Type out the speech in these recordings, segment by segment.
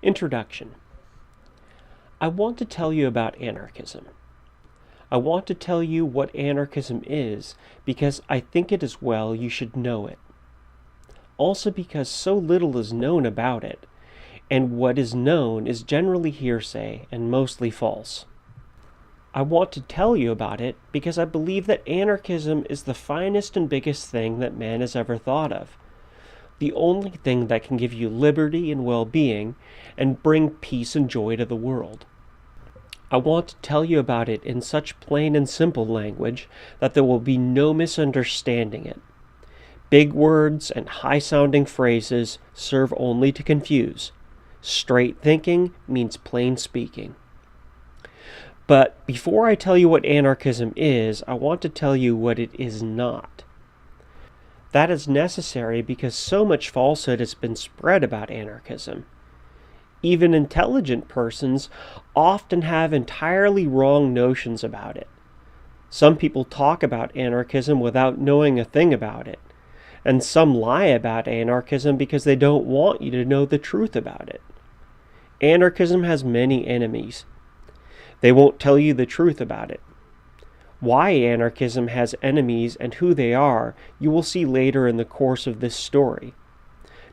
Introduction. I want to tell you about anarchism. I want to tell you what anarchism is because I think it is well you should know it. Also because so little is known about it, and what is known is generally hearsay and mostly false. I want to tell you about it because I believe that anarchism is the finest and biggest thing that man has ever thought of. The only thing that can give you liberty and well-being and bring peace and joy to the world. I want to tell you about it in such plain and simple language that there will be no misunderstanding it. Big words and high-sounding phrases serve only to confuse. Straight thinking means plain speaking. But before I tell you what anarchism is, I want to tell you what it is not. That is necessary because so much falsehood has been spread about anarchism. Even intelligent persons often have entirely wrong notions about it. Some people talk about anarchism without knowing a thing about it, and some lie about anarchism because they don't want you to know the truth about it. Anarchism has many enemies. They won't tell you the truth about it. Why anarchism has enemies and who they are, you will see later in the course of this story.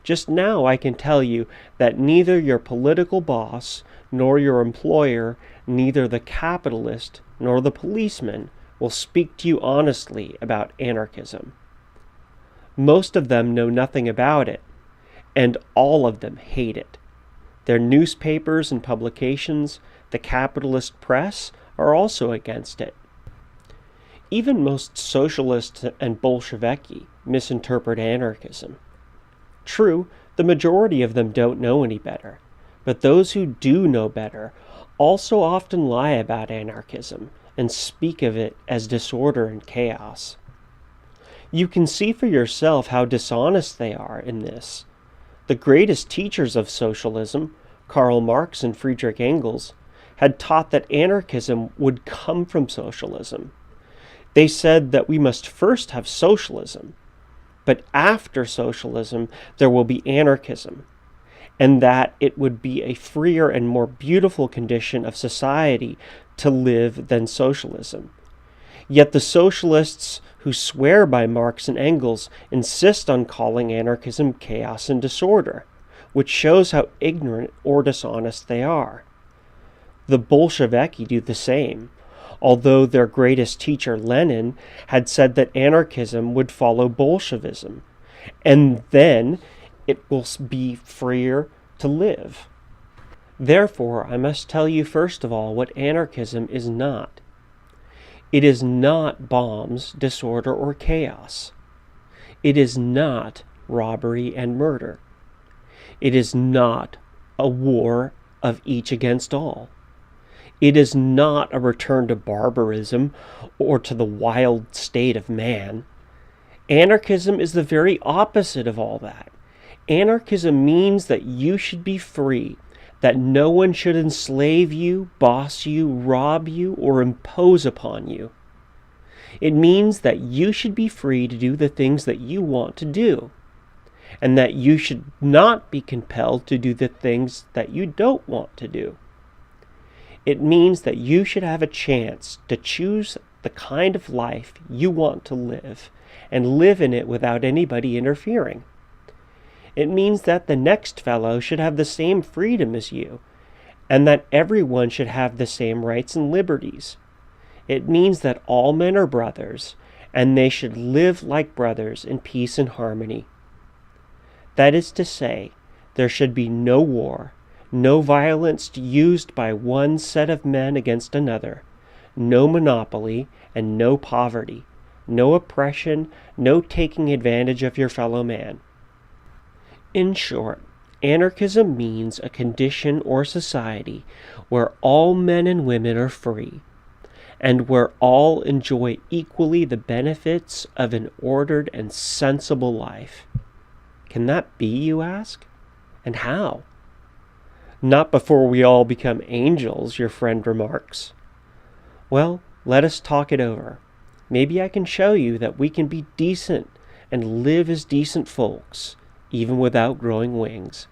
Just now I can tell you that neither your political boss, nor your employer, neither the capitalist, nor the policeman will speak to you honestly about anarchism. Most of them know nothing about it, and all of them hate it. Their newspapers and publications, the capitalist press, are also against it. Even most socialists and Bolsheviki misinterpret anarchism. True, the majority of them don't know any better, but those who do know better also often lie about anarchism and speak of it as disorder and chaos. You can see for yourself how dishonest they are in this. The greatest teachers of socialism, Karl Marx and Friedrich Engels, had taught that anarchism would come from socialism. They said that we must first have socialism, but after socialism there will be anarchism, and that it would be a freer and more beautiful condition of society to live than socialism. Yet the socialists who swear by Marx and Engels insist on calling anarchism chaos and disorder, which shows how ignorant or dishonest they are. The Bolsheviki do the same, although their greatest teacher, Lenin, had said that anarchism would follow Bolshevism, and then it will be freer to live. Therefore, I must tell you first of all what anarchism is not. It is not bombs, disorder, or chaos. It is not robbery and murder. It is not a war of each against all. It is not a return to barbarism or to the wild state of man. Anarchism is the very opposite of all that. Anarchism means that you should be free, that no one should enslave you, boss you, rob you, or impose upon you. It means that you should be free to do the things that you want to do, and that you should not be compelled to do the things that you don't want to do. It means that you should have a chance to choose the kind of life you want to live and live in it without anybody interfering. It means that the next fellow should have the same freedom as you, and that everyone should have the same rights and liberties. It means that all men are brothers, and they should live like brothers in peace and harmony. That is to say, there should be no war, no violence used by one set of men against another, no monopoly, and no poverty, no oppression, no taking advantage of your fellow man. In short, anarchism means a condition or society where all men and women are free, and where all enjoy equally the benefits of an ordered and sensible life. Can that be, you ask? And how? Not before we all become angels, your friend remarks. Well, let us talk it over. Maybe I can show you that we can be decent and live as decent folks, even without growing wings.